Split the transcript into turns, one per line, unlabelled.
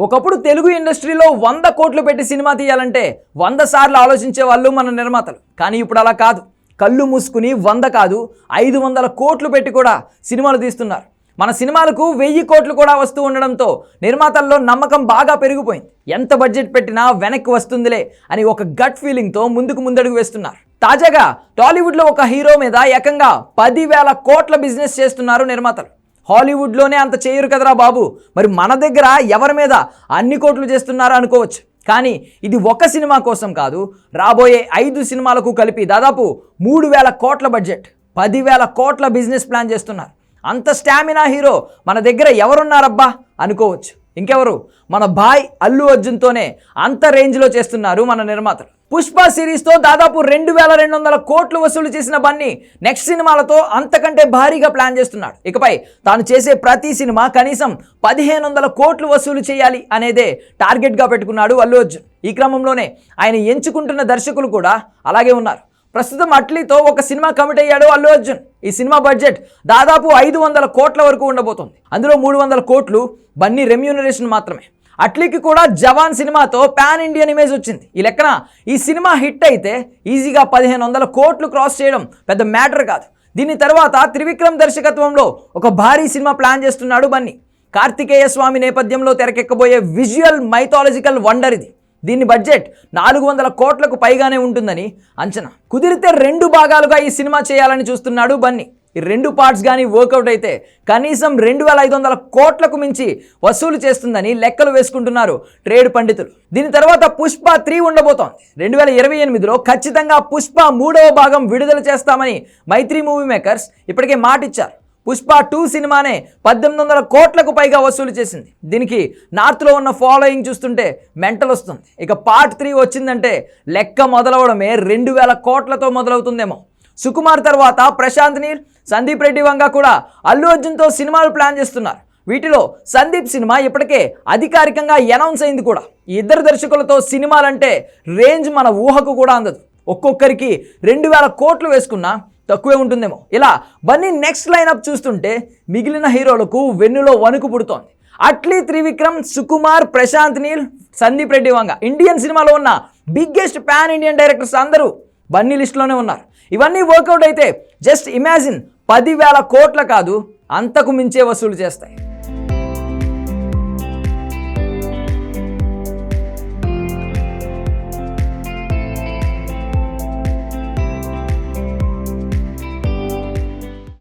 ఒకప్పుడు తెలుగు ఇండస్ట్రీలో 100 కోట్లు పెట్టి సినిమా తీయాలంటే 100 సార్లు ఆలోచించే వాళ్ళు మన నిర్మాతలు. కానీ ఇప్పుడు అలా కాదు. కళ్ళు మూసుకుని 100 కాదు 500 కోట్లు పెట్టి కూడా సినిమాలు తీస్తున్నారు. మన సినిమాలకు 1000 కోట్లు కూడా వస్తూ ఉండడంతో నిర్మాతల్లో నమ్మకం బాగా పెరిగిపోయింది. ఎంత బడ్జెట్ పెట్టినా వెనక్కి వస్తుందిలే అని ఒక గట్ ఫీలింగ్తో ముందడుగు వేస్తున్నారు. తాజాగా టాలీవుడ్లో ఒక హీరో మీద ఏకంగా 10,000 కోట్ల బిజినెస్ చేస్తున్నారు నిర్మాతలు. హాలీవుడ్లోనే అంత చేయరు కదరా బాబు, మరి మన దగ్గర ఎవరి మీద అన్ని కోట్లు చేస్తున్నారో అనుకోవచ్చు. కానీ ఇది ఒక సినిమా కోసం కాదు, రాబోయే 5 సినిమాలకు కలిపి దాదాపు 3,000 కోట్ల బడ్జెట్, 10,000 కోట్ల బిజినెస్ ప్లాన్ చేస్తున్నారు. అంత స్టామినా హీరో మన దగ్గర ఎవరున్నారబ్బా అనుకోవచ్చు. ఇంకెవరు, మన భాయ్ అల్లు అర్జున్తోనే అంత రేంజ్లో చేస్తున్నారు మన నిర్మాతలు. పుష్ప సిరీస్తో దాదాపు 2,200 కోట్లు వసూలు చేసిన బన్నీ నెక్స్ట్ సినిమాలతో అంతకంటే భారీగా ప్లాన్ చేస్తున్నాడు. ఇకపై తాను చేసే ప్రతి సినిమా కనీసం 1,500 కోట్లు వసూలు చేయాలి అనేదే టార్గెట్గా పెట్టుకున్నాడు అల్లు అర్జున్. ఈ క్రమంలోనే ఆయన ఎంచుకుంటున్న దర్శకులు కూడా అలాగే ఉన్నారు. ప్రస్తుతం అట్లీతో ఒక సినిమా కమిట్ అయ్యాడు అల్లు అర్జున్. ఈ సినిమా బడ్జెట్ దాదాపు 500 కోట్ల వరకు ఉండబోతోంది. అందులో 300 కోట్లు బన్నీ రెమ్యూనరేషన్ మాత్రమే. అట్లీకి కూడా జవాన్ సినిమాతో పాన్ ఇండియన్ ఇమేజ్ వచ్చింది. ఈ లెక్కన ఈ సినిమా హిట్ అయితే ఈజీగా 1,500 కోట్లు క్రాస్ చేయడం పెద్ద మ్యాటర్ కాదు. దీని తర్వాత త్రివిక్రమ్ దర్శకత్వంలో ఒక భారీ సినిమా ప్లాన్ చేస్తున్నాడు బన్నీ. కార్తికేయ స్వామి నేపథ్యంలో తెరకెక్కబోయే విజువల్ మైథాలజికల్ వండర్ ఇది. దీని బడ్జెట్ 400 కోట్లకు పైగానే ఉంటుందని అంచనా. కుదిరితే 2 భాగాలుగా ఈ సినిమా చేయాలని చూస్తున్నాడు బన్నీ. ఈ 2 పార్ట్స్ కానీ వర్కౌట్ అయితే కనీసం 2,500 కోట్లకు మించి వసూలు చేస్తుందని లెక్కలు వేసుకుంటున్నారు ట్రేడ్ పండితులు. దీని తర్వాత పుష్ప 3 ఉండబోతోంది. 2028లో ఖచ్చితంగా పుష్ప 3వ భాగం విడుదల చేస్తామని మైత్రి మూవీ మేకర్స్ ఇప్పటికే మాటిచ్చారు. పుష్ప 2 సినిమానే 1,800 కోట్లకు పైగా వసూలు చేసింది. దీనికి నార్త్లో ఉన్న ఫాలోయింగ్ చూస్తుంటే మెంటల్ వస్తుంది. ఇక పార్ట్ 3 వచ్చిందంటే లెక్క మొదలవడమే 2,000 కోట్లతో మొదలవుతుందేమో. సుకుమార్ తర్వాత ప్రశాంత్ నీల్, సందీప్ రెడ్డి వంగ కూడా అల్లు అర్జున్తో సినిమాలు ప్లాన్ చేస్తున్నారు. వీటిలో సందీప్ సినిమా ఇప్పటికే అధికారికంగా అనౌన్స్ అయింది కూడా. ఈ ఇద్దరు దర్శకులతో సినిమాలంటే రేంజ్ మన ఊహకు కూడా అందదు. ఒక్కొక్కరికి 2,000 కోట్లు వేసుకున్నా తక్కువే ఉంటుందేమో. ఇలా బన్నీ నెక్స్ట్ లైనప్ చూస్తుంటే మిగిలిన హీరోలకు వెన్నులో వణుకు పుడుతోంది. అట్లీ, త్రివిక్రమ్, సుకుమార్, ప్రశాంత్ నీల్, సందీప్ రెడ్డి వంగ ఇండియన్ సినిమాలో ఉన్న బిగ్గెస్ట్ పాన్ ఇండియన్ డైరెక్టర్స్ అందరూ బన్నీ లిస్టులోనే ఉన్నారు. ఇవన్నీ వర్కౌట్ అయితే జస్ట్ ఇమాజిన్ 10,000 కోట్ల కాదు అంతకు మించే వసూలు చేస్తాయి.